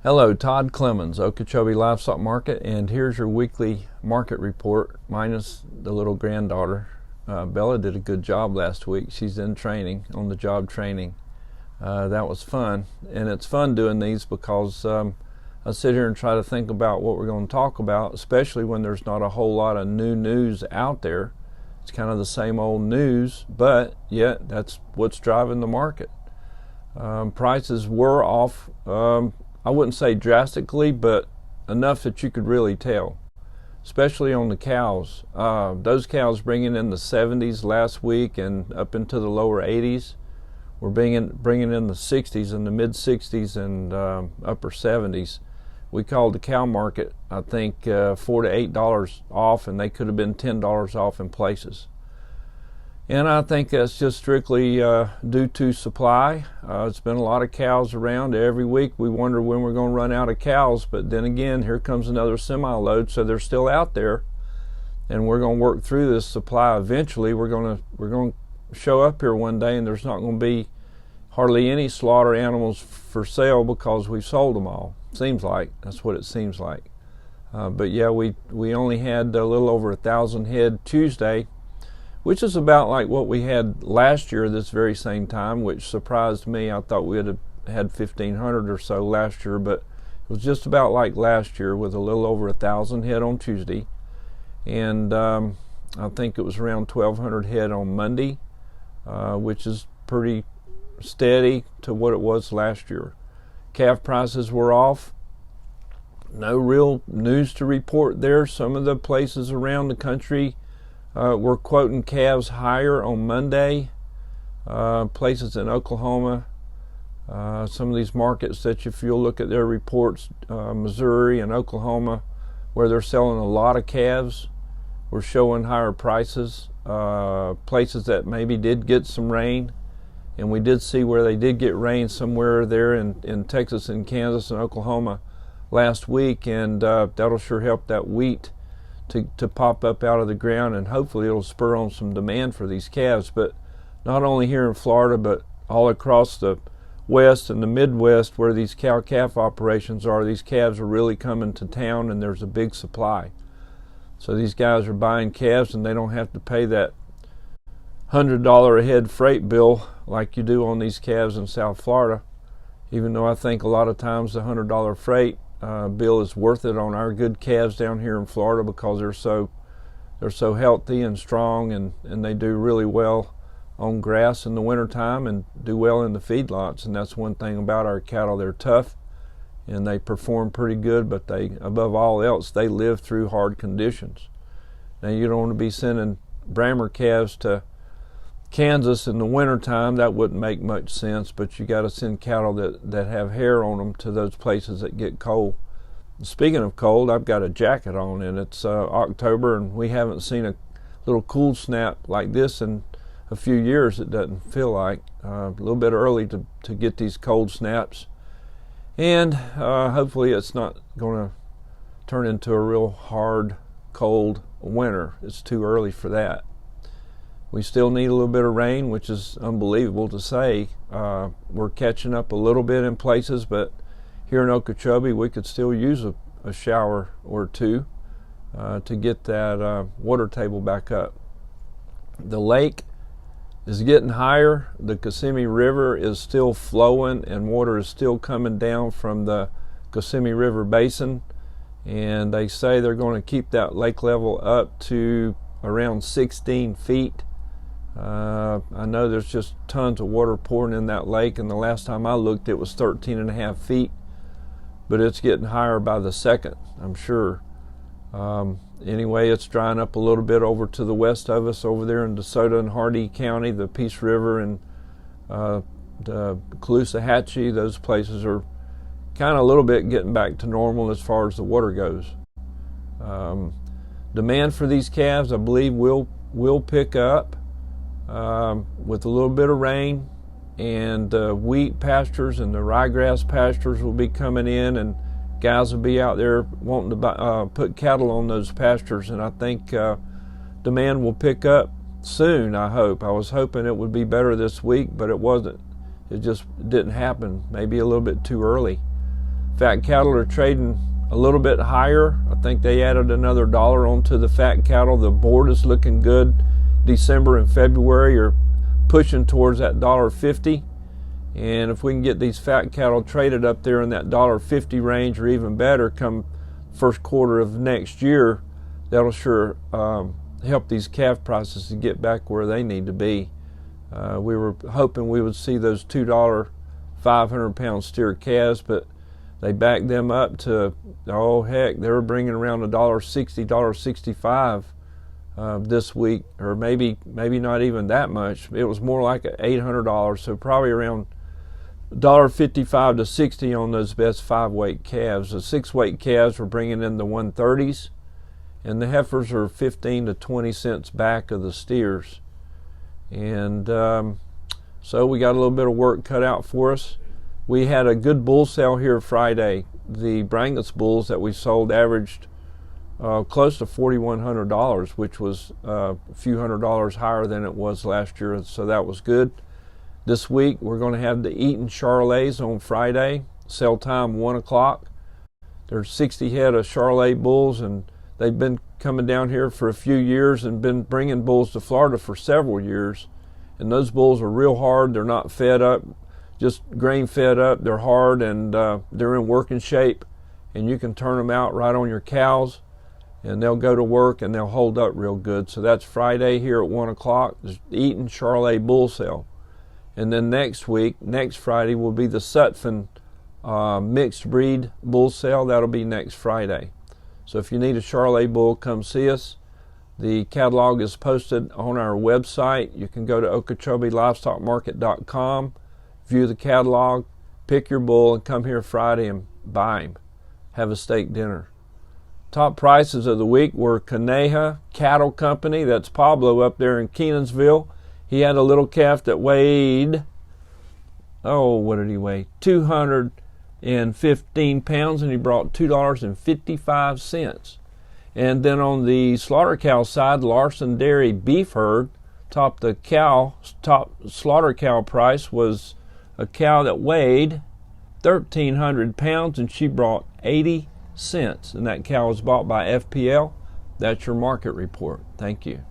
Hello, Todd Clemens, Okeechobee Livestock Market, and here's your weekly market report minus the little granddaughter. Bella did a good job last week. She's in training, on the job training. That was fun, and it's fun doing these because I sit here and try to think about what we're going to talk about, especially when there's not a whole lot of new news out there. It's kind of the same old news, but yet that's what's driving the market. Prices were off. I wouldn't say drastically, but enough that you could really tell, especially on the cows. Those cows bringing in the 70s last week and up into the lower 80s. We're bringing in the 60s and the mid 60s and upper 70s. We called the cow market, I think, $4 to $8 off, and they could have been $10 off in places. And I think that's just strictly due to supply. It's been a lot of cows around. Every week we wonder when we're going to run out of cows, but then again, here comes another semi-load, so they're still out there, and we're going to work through this supply eventually. We're going to show up here one day, and there's not going to be hardly any slaughter animals for sale because we've sold them all. Seems like that's what it seems like. But yeah, we only had a little over 1,000 head Tuesday, which is about like what we had last year this very same time, which surprised me. I thought we had 1,500 or so last year, but it was just about like last year with a little over 1,000 head on Tuesday. And I think it was around 1,200 head on Monday, which is pretty steady to what it was last year. Calf prices were off. No real news to report there. Some of the places around the country we're quoting calves higher on Monday. Places in Oklahoma, some of these markets that if you'll look at their reports, Missouri and Oklahoma, where they're selling a lot of calves, we're showing higher prices. Places that maybe did get some rain, and we did see where they did get rain somewhere there in Texas and Kansas and Oklahoma last week, and that'll sure help that wheat to pop up out of the ground, and hopefully it'll spur on some demand for these calves. But not only here in Florida, but all across the West and the Midwest where these cow-calf operations are, these calves are really coming to town, and there's a big supply. So these guys are buying calves, and they don't have to pay that $100 a head freight bill like you do on these calves in South Florida, even though I think a lot of times the $100 freight bill is worth it on our good calves down here in Florida because they're so healthy and strong, and they do really well on grass in the wintertime and do well in the feedlots. And that's one thing about our cattle. They're tough and they perform pretty good, but they, above all else, they live through hard conditions. Now, you don't want to be sending Brammer calves to Kansas in the wintertime. That wouldn't make much sense, but you got to send cattle that have hair on them to those places that get cold. Speaking of cold, I've got a jacket on, and it's October, and we haven't seen a little cool snap like this in a few years. It doesn't feel like. A little bit early to get these cold snaps, and hopefully it's not going to turn into a real hard, cold winter. It's too early for that. We still need a little bit of rain, which is unbelievable to say. We're catching up a little bit in places, but here in Okeechobee, we could still use a shower or two to get that water table back up. The lake is getting higher. The Kissimmee River is still flowing, and water is still coming down from the Kissimmee River Basin. And they say they're going to keep that lake level up to around 16 feet. I know there's just tons of water pouring in that lake, and the last time I looked it was 13.5 feet, but it's getting higher by the second, I'm sure. Anyway, it's drying up a little bit over to the west of us, over there in DeSoto and Hardee County. The Peace River and the Caloosahatchee, those places are kind of a little bit getting back to normal as far as the water goes. Demand for these calves, I believe, will pick up with a little bit of rain, and wheat pastures and the ryegrass pastures will be coming in, and guys will be out there wanting to put cattle on those pastures, and I think demand will pick up soon, I hope. I was hoping it would be better this week, but it wasn't. It just didn't happen, maybe a little bit too early. Fat cattle are trading a little bit higher. I think they added another $1 onto the fat cattle. The board is looking good. December and February are pushing towards that $1.50. And if we can get these fat cattle traded up there in that $1.50 range or even better come first quarter of next year, that'll sure help these calf prices to get back where they need to be. We were hoping we would see those $2 500-pound steer calves, but they backed them up to, oh heck, they were bringing around $1.60, $1.65 this week, or maybe not even that much. It was more like $800, so probably around $1.55 to $1.60 on those best 5-weight calves. The 6-weight calves were bringing in the 130s, and the heifers are 15 to 20 cents back of the steers. And so we got a little bit of work cut out for us. We had a good bull sale here Friday. The Brangus bulls that we sold averaged close to $4,100, which was a few $100s higher than it was last year, so that was good. This week we're going to have the Eaton Charolais on Friday, sale time 1 o'clock. There's 60 head of Charolais bulls, and they've been coming down here for a few years and been bringing bulls to Florida for several years. And those bulls are real hard. They're not fed up, just grain fed up. They're hard, and they're in working shape, and you can turn them out right on your cows and they'll go to work and they'll hold up real good. So that's Friday here at 1 o'clock, the Eaton Charolais bull sale. And then next week, next Friday, will be the Sutphen mixed breed bull sale. That'll be next Friday. So if you need a Charolais bull, come see us. The catalog is posted on our website. You can go to OkeechobELivestockMarket.com, view the catalog, pick your bull, and come here Friday and buy him. Have a steak dinner. Top prices of the week were Coneja Cattle Company. That's Pablo up there in Kenansville. He had a little calf that weighed, what did he weigh? 215 pounds, and he brought $2.55. And then on the slaughter cow side, Larson Dairy Beef Herd, top slaughter cow price was a cow that weighed 1,300 pounds, and she brought 80 cents. And that cow was bought by FPL. That's your market report. Thank you.